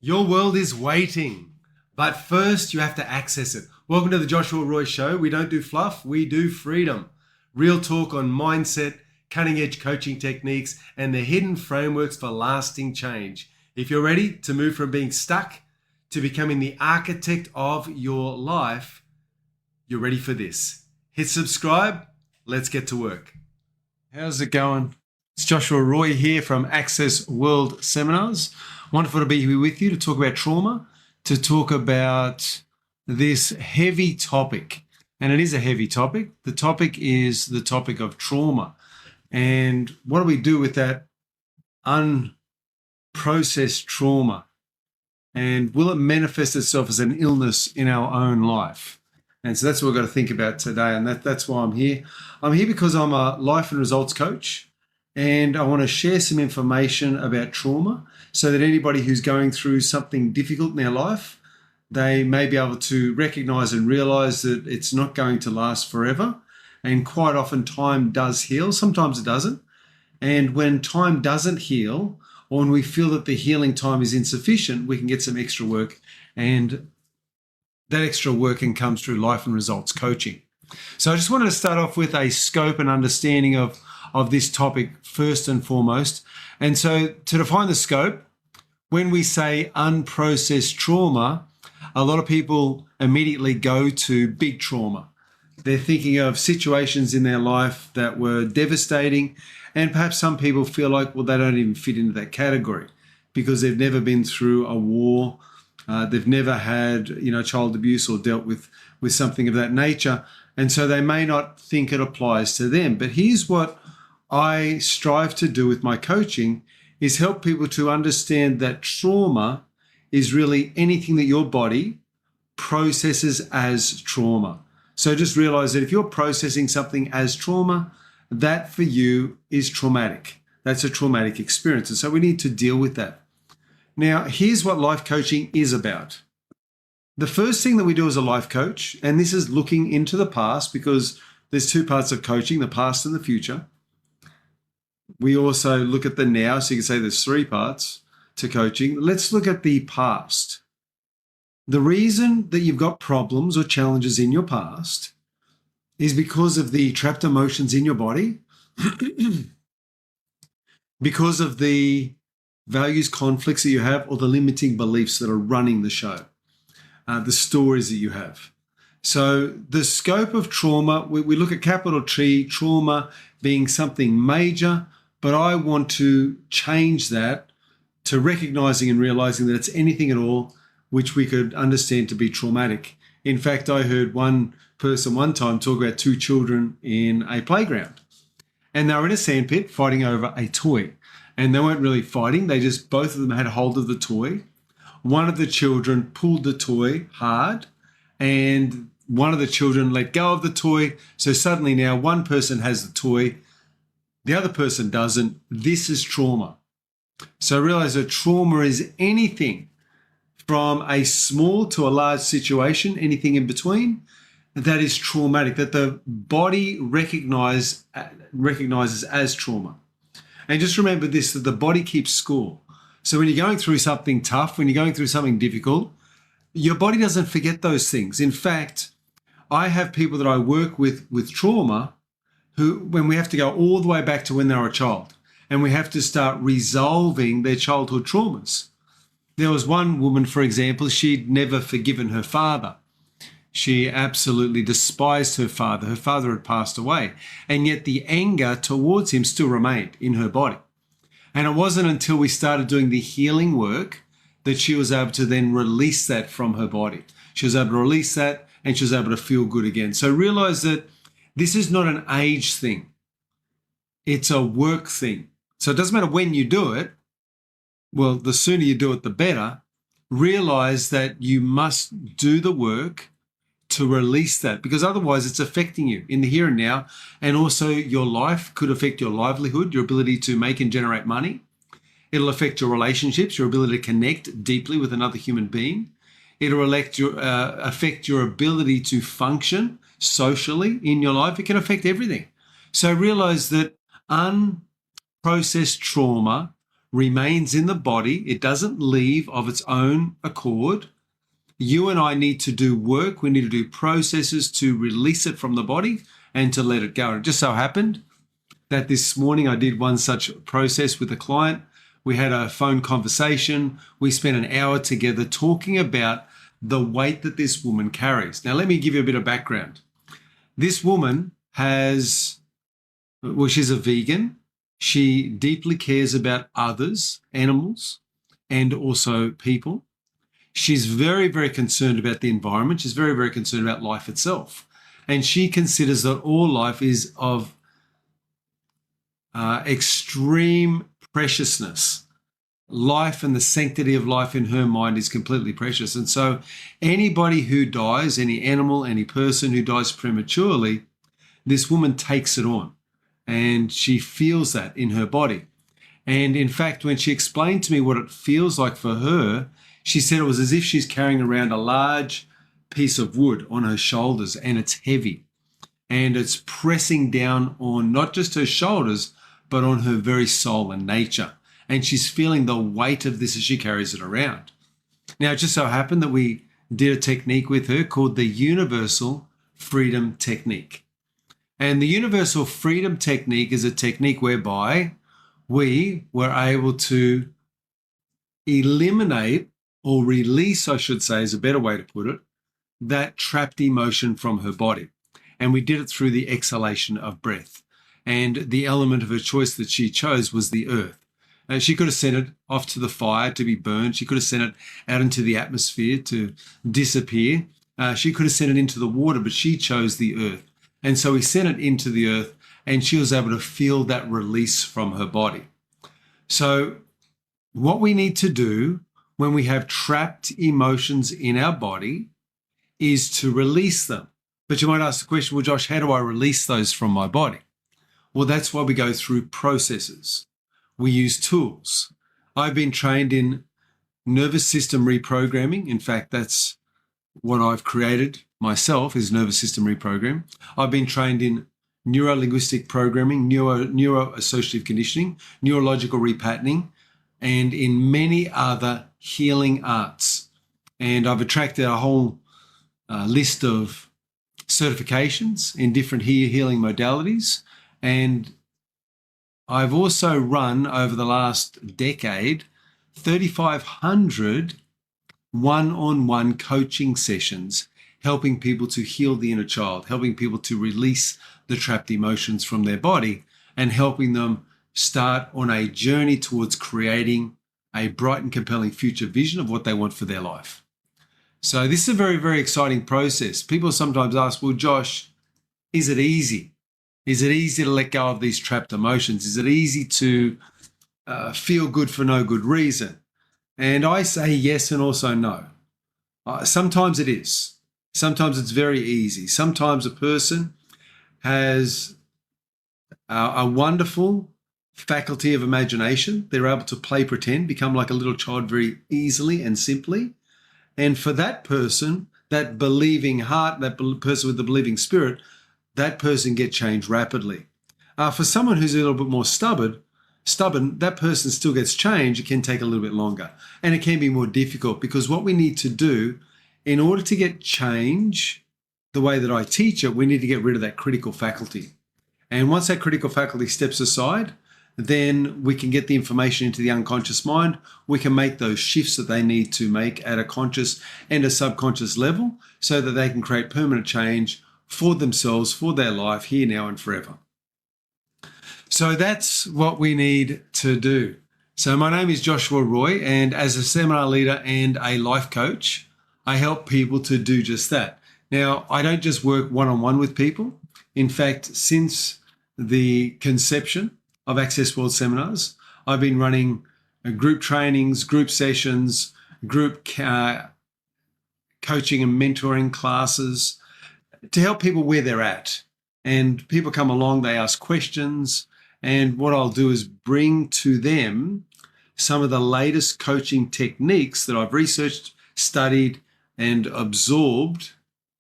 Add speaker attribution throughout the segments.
Speaker 1: Your world is waiting, but first you have to access it. Welcome to the Joshua Roy Show. We don't do fluff, we do freedom. Real talk on mindset, cutting edge coaching techniques, and the hidden frameworks for lasting change. If you're ready to move from being stuck to becoming the architect of your life, you're ready for this. Hit subscribe. Let's get to work. How's it going? It's Joshua Roy here from Access World Seminars. Wonderful to be here with you to talk about trauma, to talk about this heavy topic. And it is a heavy topic. The topic is the topic of trauma. And what do we do with that unprocessed trauma? And will it manifest itself as an illness in our own life? And so that's what we've got to think about today. And that's why I'm here. I'm here because I'm a life and results coach. And I want to share some information about trauma so that anybody who's going through something difficult in their life, they may be able to recognize and realize that it's not going to last forever. And quite often time does heal. Sometimes it doesn't. And when time doesn't heal, or when we feel that the healing time is insufficient, we can get some extra work. And that extra working comes through life and results coaching. So I just wanted to start off with a scope and understanding of this topic first and foremost. And so to define the scope, when we say unprocessed trauma, a lot of people immediately go to big trauma. They're thinking of situations in their life that were devastating, and perhaps some people feel like, well, they don't even fit into that category because they've never been through a war. They've never had, child abuse or dealt with something of that nature. And so they may not think it applies to them. But here's what I strive to do with my coaching is help people to understand that trauma is really anything that your body processes as trauma. So just realize that if you're processing something as trauma, that for you is traumatic. That's a traumatic experience. And so we need to deal with that. Now, here's what life coaching is about. The first thing that we do as a life coach, and this is looking into the past because there's two parts of coaching, the past and the future. We also look at the now, so you can say there's three parts to coaching. Let's look at the past. The reason that you've got problems or challenges in your past is because of the trapped emotions in your body, because of the values conflicts that you have, or the limiting beliefs that are running the show, the stories that you have. So the scope of trauma, we look at capital T, trauma being something major, but I want to change that to recognizing and realizing that it's anything at all which we could understand to be traumatic. In fact, I heard one person one time talk about two children in a playground, and they were in a sandpit fighting over a toy. And they weren't really fighting. They just, both of them had hold of the toy. One of the children pulled the toy hard, and one of the children let go of the toy. So suddenly now one person has the toy, the other person doesn't. This is trauma. So realize that trauma is anything from a small to a large situation, anything in between, that is traumatic, that the body recognizes as trauma. And just remember this, that the body keeps score. So when you're going through something tough, when you're going through something difficult, your body doesn't forget those things. In fact, I have people that I work with trauma who, when we have to go all the way back to when they were a child, and we have to start resolving their childhood traumas. There was one woman, for example, she'd never forgiven her father. She absolutely despised her father. Her father had passed away, and yet the anger towards him still remained in her body. And it wasn't until we started doing the healing work that she was able to then release that from her body. She was able to release that, and she was able to feel good again. So realize that this is not an age thing. It's a work thing. So it doesn't matter when you do it. Well, the sooner you do it, the better. Realize that you must do the work to release that, because otherwise it's affecting you in the here and now. And also your life could affect your livelihood, your ability to make and generate money. It'll affect your relationships, your ability to connect deeply with another human being. It'll affect your ability to function socially in your life. It can affect everything. So realize that unprocessed trauma remains in the body. It doesn't leave of its own accord. You and I need to do work. We need to do processes to release it from the body and to let it go. And it just so happened that this morning I did one such process with a client. We had a phone conversation. We spent an hour together talking about the weight that this woman carries. Now, let me give you a bit of background. This woman she's a vegan. She deeply cares about others, animals, and also people. She's very, very concerned about the environment. She's very, very concerned about life itself. And she considers that all life is of extreme preciousness. Life and the sanctity of life in her mind is completely precious. And so anybody who dies, any animal, any person who dies prematurely, this woman takes it on and she feels that in her body. And in fact, when she explained to me what it feels like for her, she said it was as if she's carrying around a large piece of wood on her shoulders and it's heavy. And it's pressing down on not just her shoulders, but on her very soul and nature. And she's feeling the weight of this as she carries it around. Now, it just so happened that we did a technique with her called the Universal Freedom Technique. And the Universal Freedom Technique is a technique whereby we were able to eliminate or release, I should say, is a better way to put it, that trapped emotion from her body. And we did it through the exhalation of breath. And the element of her choice that she chose was the earth. She could have sent it off to the fire to be burned. She could have sent it out into the atmosphere to disappear. She could have sent it into the water, but she chose the earth. And so we sent it into the earth and she was able to feel that release from her body. So what we need to do when we have trapped emotions in our body is to release them. But you might ask the question, well, Josh, how do I release those from my body? Well, that's why we go through processes. We use tools. I've been trained in nervous system reprogramming. In fact, that's what I've created myself is nervous system reprogramming. I've been trained in neuro-linguistic programming, neuro-associative conditioning, neurological repatterning, and in many other healing arts. And I've attracted a whole list of certifications in different healing modalities. And I've also run over the last decade 3,500 one-on-one coaching sessions, helping people to heal the inner child, helping people to release the trapped emotions from their body, and helping them start on a journey towards creating a bright and compelling future vision of what they want for their life. So this is a very, very exciting process. People sometimes ask, well, Josh, is it easy? Is it easy to let go of these trapped emotions? Is it easy to feel good for no good reason? And I say yes and also no. Sometimes it is. Sometimes it's very easy. Sometimes a person has a wonderful faculty of imagination. They're able to play pretend, become like a little child very easily and simply. And for that person, that believing heart, that person with the believing spirit, that person gets changed rapidly. For someone who's a little bit more stubborn, that person still gets changed. It can take a little bit longer and it can be more difficult because what we need to do in order to get change the way that I teach it, we need to get rid of that critical faculty. And once that critical faculty steps aside, then we can get the information into the unconscious mind. We can make those shifts that they need to make at a conscious and a subconscious level so that they can create permanent change for themselves, for their life, here, now, and forever. So that's what we need to do. So my name is Joshua Roy, and as a seminar leader and a life coach, I help people to do just that. Now, I don't just work one-on-one with people. In fact, since the conception of Access World Seminars, I've been running group trainings, group sessions, group coaching and mentoring classes to help people where they're at. And people come along, they ask questions, and what I'll do is bring to them some of the latest coaching techniques that I've researched, studied, and absorbed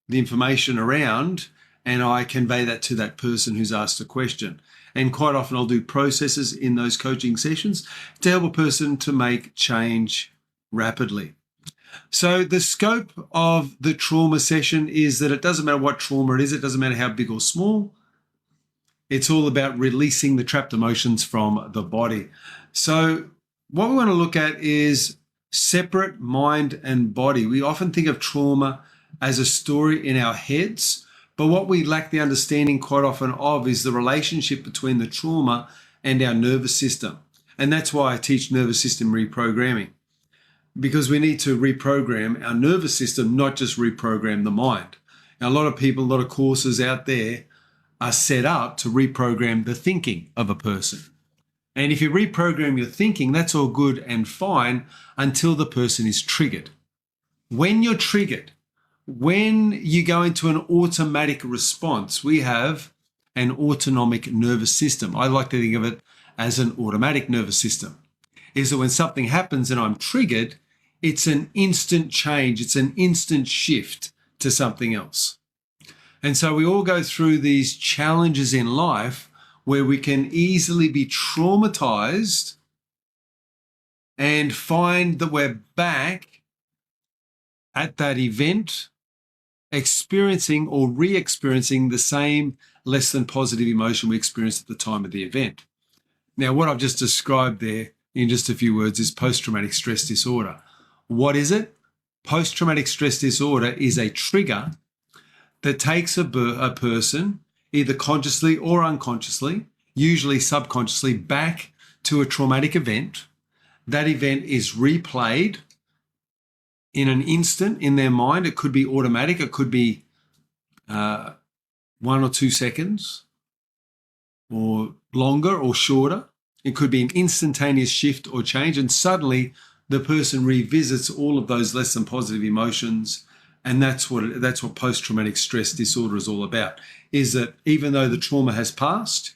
Speaker 1: the information around and I convey that to that person who's asked a question. And quite often I'll do processes in those coaching sessions to help a person to make change rapidly. So the scope of the trauma session is that it doesn't matter what trauma it is. It doesn't matter how big or small. It's all about releasing the trapped emotions from the body. So what we want to look at is separate mind and body. We often think of trauma as a story in our heads, but what we lack the understanding quite often of is the relationship between the trauma and our nervous system. And that's why I teach nervous system reprogramming, because we need to reprogram our nervous system, not just reprogram the mind. Now, a lot of people, a lot of courses out there are set up to reprogram the thinking of a person. And if you reprogram your thinking, that's all good and fine until the person is triggered. When you're triggered, when you go into an automatic response, we have an autonomic nervous system. I like to think of it as an automatic nervous system. Is that when something happens and I'm triggered, it's an instant change. It's an instant shift to something else. And so we all go through these challenges in life where we can easily be traumatized and find that we're back at that event, experiencing or re-experiencing the same less than positive emotion we experienced at the time of the event. Now, what I've just described there in just a few words is post-traumatic stress disorder. What is it? Post-traumatic stress disorder is a trigger that takes a person, either consciously or unconsciously, usually subconsciously, back to a traumatic event. That event is replayed in an instant in their mind. It could be automatic. It could be 1 or 2 seconds, or longer or shorter. It could be an instantaneous shift or change, and suddenly the person revisits all of those less than positive emotions. And that's what post-traumatic stress disorder is all about, is that even though the trauma has passed,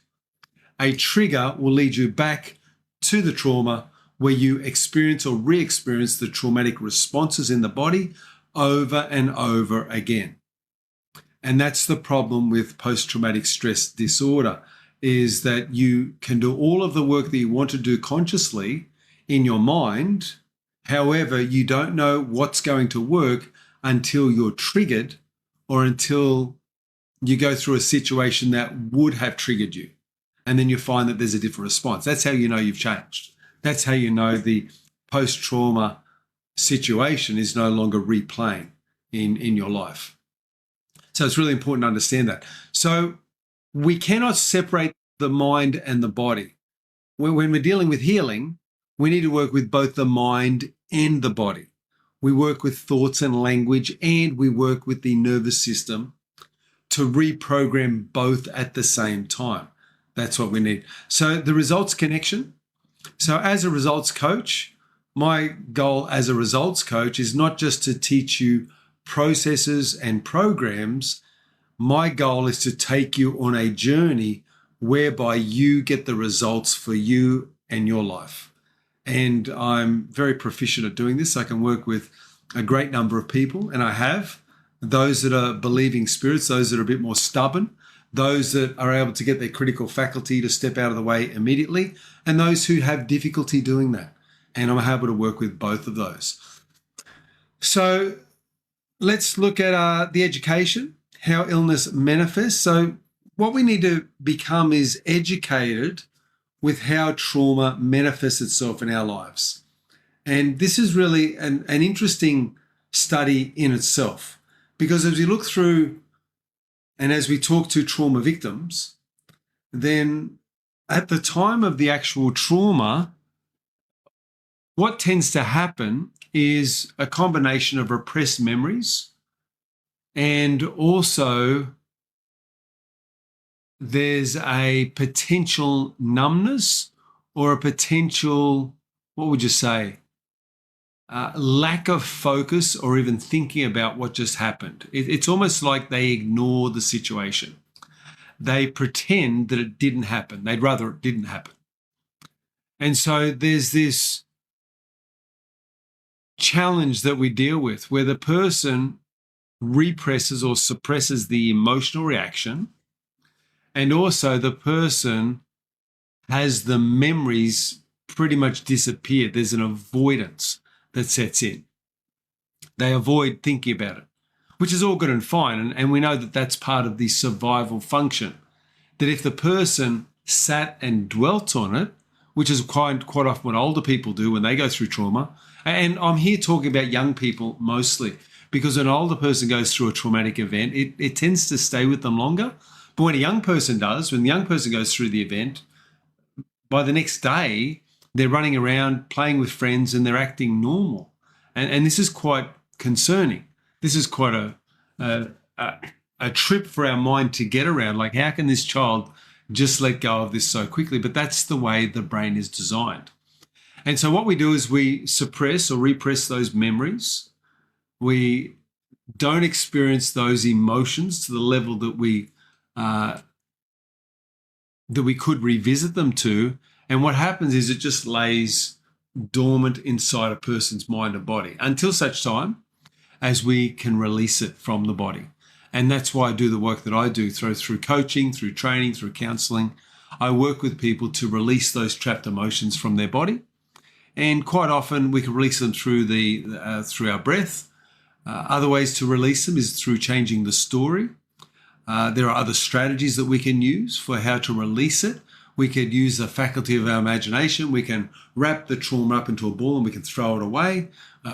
Speaker 1: a trigger will lead you back to the trauma where you experience or re-experience the traumatic responses in the body over and over again. And that's the problem with post-traumatic stress disorder, is that you can do all of the work that you want to do consciously in your mind. However, you don't know what's going to work until you're triggered or until you go through a situation that would have triggered you. And then you find that there's a different response. That's how you know you've changed. That's how you know the post-trauma situation is no longer replaying in your life. So it's really important to understand that. So we cannot separate the mind and the body. When we're dealing with healing, we need to work with both the mind and the body. We work with thoughts and language, and we work with the nervous system to reprogram both at the same time. That's what we need. So the results connection. So as a results coach, my goal as a results coach is not just to teach you processes and programs. My goal is to take you on a journey whereby you get the results for you and your life. And I'm very proficient at doing this. I can work with a great number of people, and I have those that are believing spirits, those that are a bit more stubborn, those that are able to get their critical faculty to step out of the way immediately, and those who have difficulty doing that. And I'm able to work with both of those. So let's look at the education, how illness manifests. So what we need to become is educated with how trauma manifests itself in our lives. And this is really an interesting study in itself, because as we look through and as we talk to trauma victims, then at the time of the actual trauma, what tends to happen is a combination of repressed memories, and also there's a potential numbness or a potential, what would you say, lack of focus or even thinking about what just happened. It's almost like they ignore the situation. They pretend that it didn't happen. They'd rather it didn't happen. And so there's this challenge that we deal with where the person represses or suppresses the emotional reaction, and also the person has the memories pretty much disappear. There's an avoidance that sets in. They avoid thinking about it, which is all good and fine. And we know that that's part of the survival function, that if the person sat and dwelt on it, which is quite often what older people do when they go through trauma. And I'm here talking about young people mostly, because when an older person goes through a traumatic event, it tends to stay with them longer. But when a young person does, when the young person goes through the event, by the next day, they're running around, playing with friends, and they're acting normal. And this is quite concerning. This is quite a trip for our mind to get around. Like, how can this child just let go of this so quickly? But that's the way the brain is designed. And so what we do is we suppress or repress those memories. We don't experience those emotions to the level that we could revisit them to. And what happens is it just lays dormant inside a person's mind and body until such time as we can release it from the body. And that's why I do the work that I do through coaching, through training, through counseling. I work with people to release those trapped emotions from their body. And quite often we can release them through through our breath. Other ways to release them is through changing the story. There are other strategies that we can use for how to release it. We could use the faculty of our imagination. We can wrap the trauma up into a ball and we can throw it away.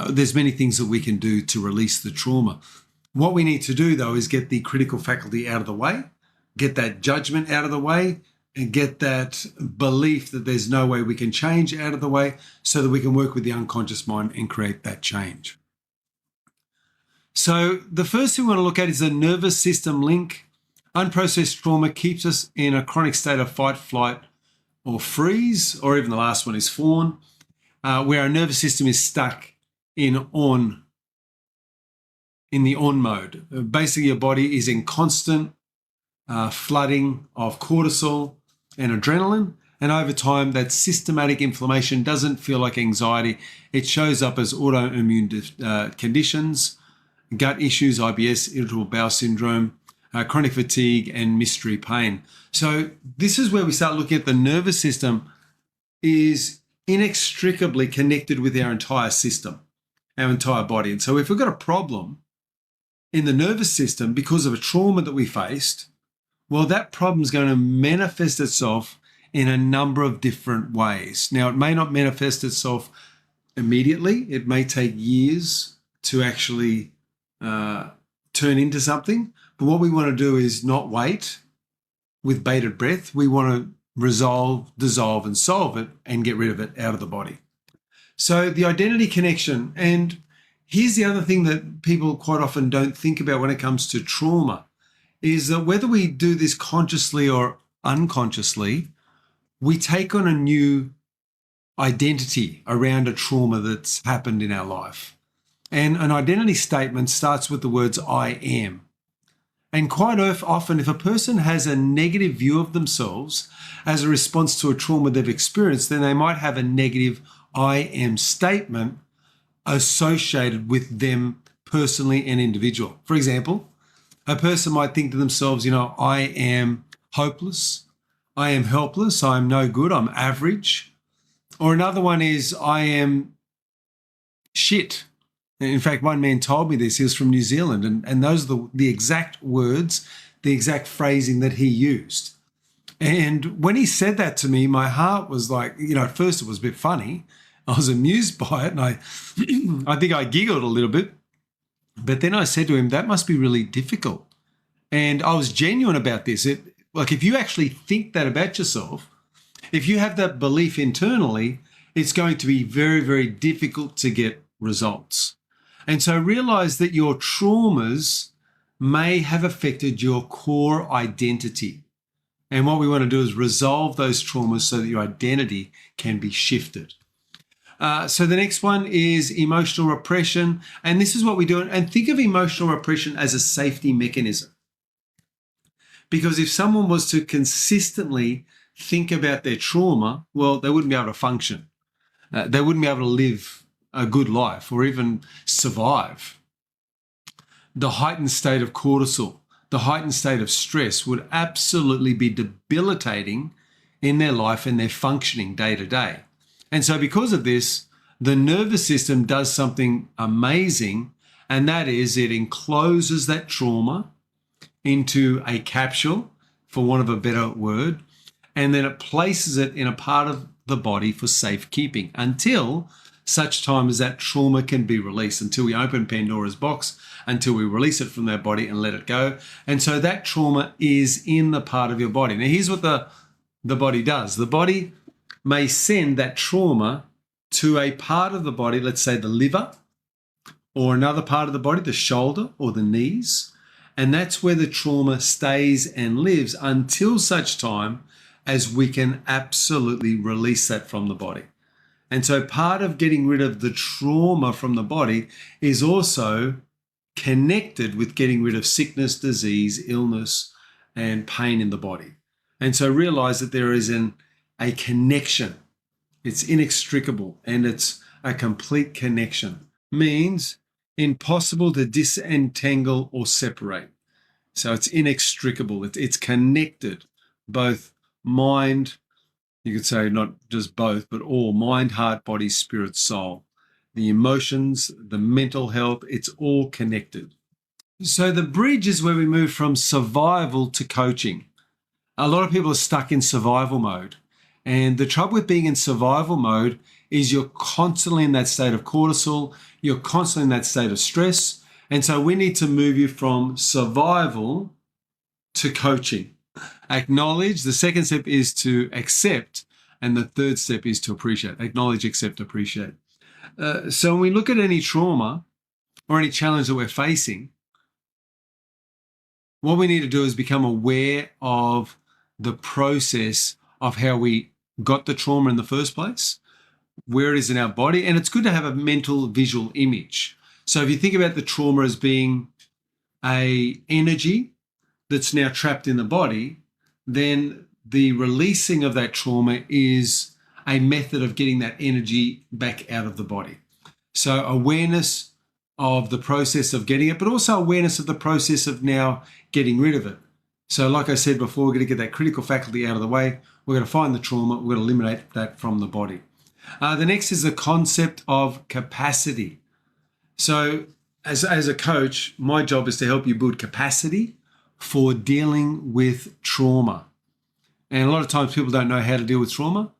Speaker 1: There's many things that we can do to release the trauma. What we need to do, though, is get the critical faculty out of the way, get that judgment out of the way, and get that belief that there's no way we can change out of the way, so that we can work with the unconscious mind and create that change. So the first thing we want to look at is the nervous system link. Unprocessed trauma keeps us in a chronic state of fight, flight, or freeze, or even the last one is fawn, where our nervous system is stuck in the on mode. Basically, your body is in constant flooding of cortisol and adrenaline. And over time, that systematic inflammation doesn't feel like anxiety. It shows up as autoimmune conditions, gut issues, IBS, irritable bowel syndrome, chronic fatigue, and mystery pain. So this is where we start looking at the nervous system is inextricably connected with our entire system, our entire body. And so if we've got a problem in the nervous system because of a trauma that we faced, well, that problem is going to manifest itself in a number of different ways. Now, it may not manifest itself immediately. It may take years to actually turn into something. But what we want to do is not wait with bated breath. We want to resolve, dissolve, and solve it and get rid of it out of the body. So the identity connection, and here's the other thing that people quite often don't think about when it comes to trauma, is that whether we do this consciously or unconsciously, we take on a new identity around a trauma that's happened in our life. And an identity statement starts with the words I am. And quite often, if a person has a negative view of themselves as a response to a trauma they've experienced, then they might have a negative I am statement associated with them personally and individual. For example, a person might think to themselves, I am hopeless, I am helpless, I am no good, I'm average. Or another one is I am shit. In fact, one man told me this. He was from New Zealand, and those are the exact words, the exact phrasing that he used. And when he said that to me, my heart was like, at first it was a bit funny. I was amused by it, and I think I giggled a little bit. But then I said to him, that must be really difficult. And I was genuine about this. If you actually think that about yourself, if you have that belief internally, it's going to be very, very difficult to get results. And so realize that your traumas may have affected your core identity. And what we want to do is resolve those traumas so that your identity can be shifted. So the next one is emotional repression. And this is what we do. And think of emotional repression as a safety mechanism. Because if someone was to consistently think about their trauma, well, they wouldn't be able to function. They wouldn't be able to live a good life or even survive. the heightened state of cortisol, the heightened state of stress would absolutely be debilitating in their life and their functioning day to day. And so because of this, the nervous system does something amazing, and that is it encloses that trauma into a capsule, for want of a better word, and then it places it in a part of the body for safekeeping until such time as that trauma can be released, until we open Pandora's box, until we release it from their body and let it go. And so that trauma is in the part of your body. Now, here's what the body does. The body may send that trauma to a part of the body, let's say the liver, or another part of the body, the shoulder or the knees. And that's where the trauma stays and lives until such time as we can absolutely release that from the body. And so part of getting rid of the trauma from the body is also connected with getting rid of sickness, disease, illness, and pain in the body. And so realize that there is a connection. It's inextricable, and it's a complete connection. Means impossible to disentangle or separate. So it's inextricable. It's connected, both mind, you could say not just both, but all, mind, heart, body, spirit, soul. The emotions, the mental health, it's all connected. So the bridge is where we move from survival to coaching. A lot of people are stuck in survival mode. And the trouble with being in survival mode is you're constantly in that state of cortisol, you're constantly in that state of stress. And so we need to move you from survival to coaching. Acknowledge, the second step is to accept, and the third step is to appreciate. Acknowledge, accept, appreciate. So when we look at any trauma or any challenge that we're facing, what we need to do is become aware of the process of how we got the trauma in the first place, where it is in our body, and it's good to have a mental visual image. So if you think about the trauma as being an energy that's now trapped in the body, then the releasing of that trauma is a method of getting that energy back out of the body. So awareness of the process of getting it, but also awareness of the process of now getting rid of it. So like I said before, we're going to get that critical faculty out of the way. We're going to find the trauma. We're going to eliminate that from the body. The next is the concept of capacity. So as a coach, my job is to help you build capacity for dealing with trauma. And a lot of times people don't know how to deal with trauma.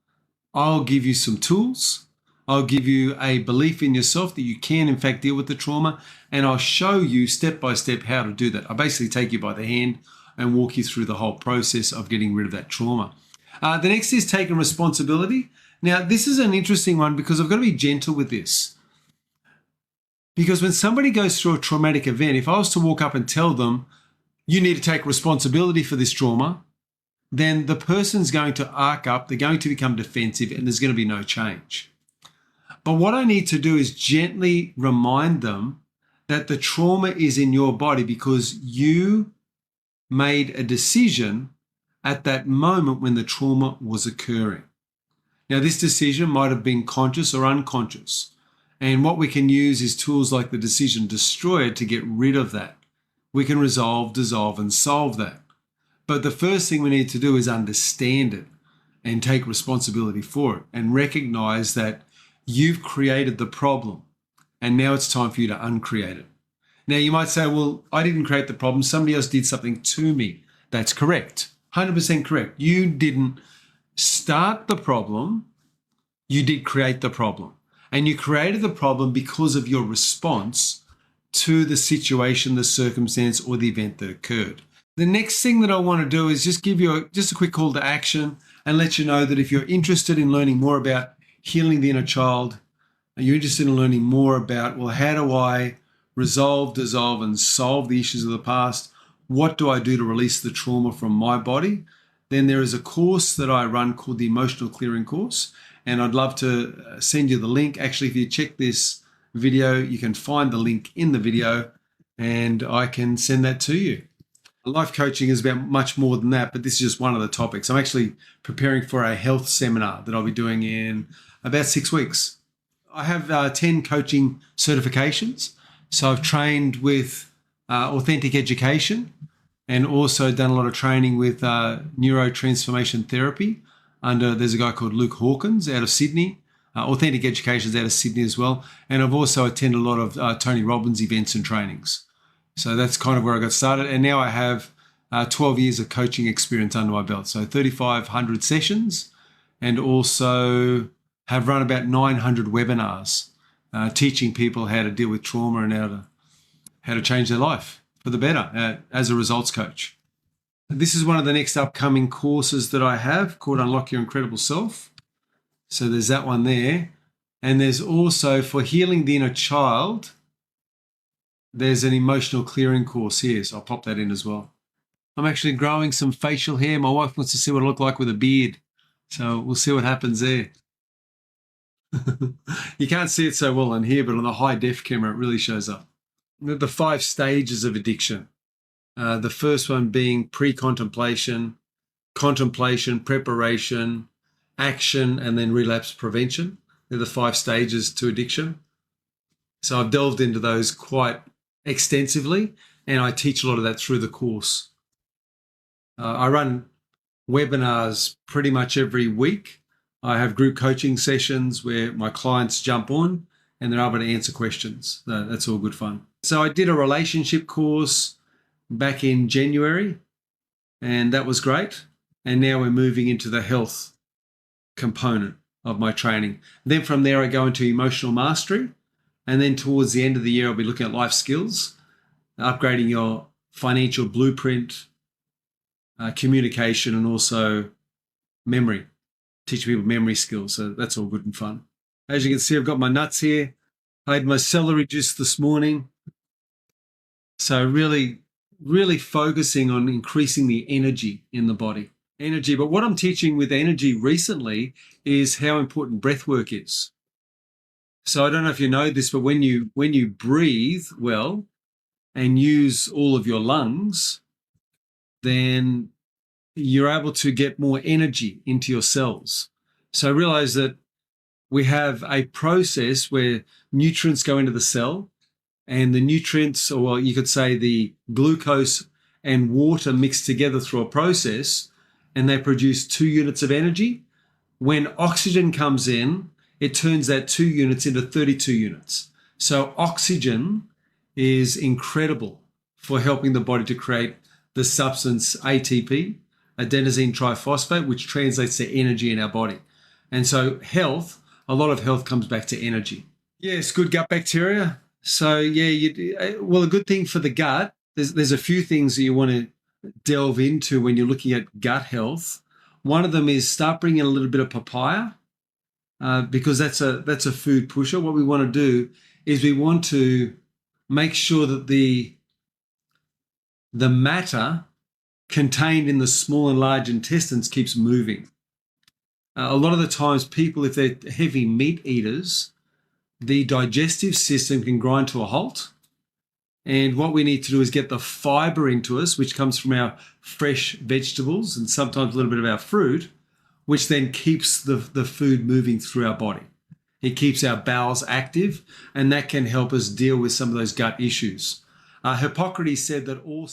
Speaker 1: I'll give you some tools. I'll give you a belief in yourself that you can, in fact, deal with the trauma. And I'll show you step by step how to do that. I basically take you by the hand and walk you through the whole process of getting rid of that trauma. The next is taking responsibility. Now, this is an interesting one because I've got to be gentle with this. Because when somebody goes through a traumatic event, if I was to walk up and tell them, you need to take responsibility for this trauma, then the person's going to arc up, they're going to become defensive, and there's going to be no change. But what I need to do is gently remind them that the trauma is in your body because you made a decision at that moment when the trauma was occurring. Now, this decision might have been conscious or unconscious. And what we can use is tools like the decision destroyer to get rid of that. We can resolve, dissolve, and solve that. But the first thing we need to do is understand it and take responsibility for it and recognize that you've created the problem and now it's time for you to uncreate it. Now, you might say, well, I didn't create the problem. Somebody else did something to me. That's correct. 100% correct. You didn't start the problem. You did create the problem. And you created the problem because of your response to the situation, the circumstance, or the event that occurred. The next thing that I want to do is just give you just a quick call to action and let you know that if you're interested in learning more about healing the inner child, and you're interested in learning more about, well, how do I resolve, dissolve, and solve the issues of the past? What do I do to release the trauma from my body? Then there is a course that I run called the Emotional Clearing Course. And I'd love to send you the link. Actually, if you check this video, you can find the link in the video and I can send that to you. Life coaching is about much more than that, but this is just one of the topics. I'm actually preparing for a health seminar that I'll be doing in about 6 weeks. I have 10 coaching certifications. So I've trained with authentic education, and also done a lot of training with neurotransformation therapy there's a guy called Luke Hawkins out of Sydney. Authentic Education is out of Sydney as well. And I've also attended a lot of Tony Robbins events and trainings. So that's kind of where I got started. And now I have 12 years of coaching experience under my belt. So 3,500 sessions, and also have run about 900 webinars teaching people how to deal with trauma and how to change their life for the better as a results coach. This is one of the next upcoming courses that I have called Unlock Your Incredible Self. So there's that one there. And there's also, for healing the inner child, there's an emotional clearing course here. So I'll pop that in as well. I'm actually growing some facial hair. My wife wants to see what I look like with a beard. So we'll see what happens there. You can't see it so well on here, but on the high def camera, it really shows up. The 5 stages of addiction. The first one being pre-contemplation, contemplation, preparation, action, and then relapse prevention. They're the 5 stages to addiction. So I've delved into those quite extensively, and I teach a lot of that through the course. I run webinars pretty much every week. I have group coaching sessions where my clients jump on and they're able to answer questions. That's all good fun. So I did a relationship course back in January, and that was great. And now we're moving into the health component of my training. Then from there, I go into emotional mastery. And then towards the end of the year, I'll be looking at life skills, upgrading your financial blueprint, communication, and also memory. Teach people memory skills. So that's all good and fun. As you can see, I've got my nuts here. I had my celery juice this morning. So really focusing on increasing the energy in the body. Energy. But what I'm teaching with energy recently is how important breath work is. So I don't know if you know this, but when you breathe well and use all of your lungs, then you're able to get more energy into your cells. So realize that we have a process where nutrients go into the cell, and the nutrients, or you could say the glucose and water mix together through a process, and they produce 2 units of energy. When oxygen comes in, it turns that 2 units into 32 units. So oxygen is incredible for helping the body to create the substance ATP, adenosine triphosphate, which translates to energy in our body. And so health, a lot of health comes back to energy. Yes, good gut bacteria. So yeah, well, a good thing for the gut, there's a few things that you want to delve into when you're looking at gut health. One of them is start bringing in a little bit of papaya, because that's a food pusher. What we want to do is we want to make sure that the matter contained in the small and large intestines keeps moving. A lot of the times people, if they're heavy meat eaters, the digestive system can grind to a halt. And what we need to do is get the fiber into us, which comes from our fresh vegetables and sometimes a little bit of our fruit, which then keeps the food moving through our body. It keeps our bowels active, and that can help us deal with some of those gut issues. Hippocrates said that all...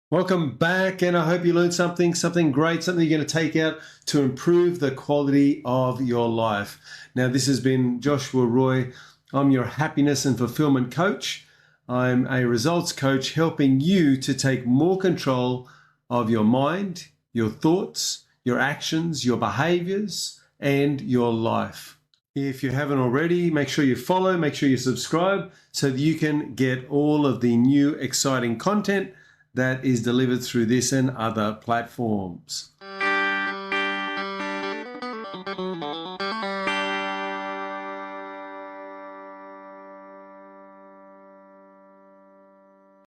Speaker 1: Welcome back, and I hope you learned something great, something you're going to take out to improve the quality of your life. Now, this has been Joshua Roy. I'm your happiness and fulfillment coach. I'm a results coach helping you to take more control of your mind, your thoughts, your actions, your behaviors, and your life. If you haven't already, make sure you follow, make sure you subscribe so that you can get all of the new exciting content that is delivered through this and other platforms.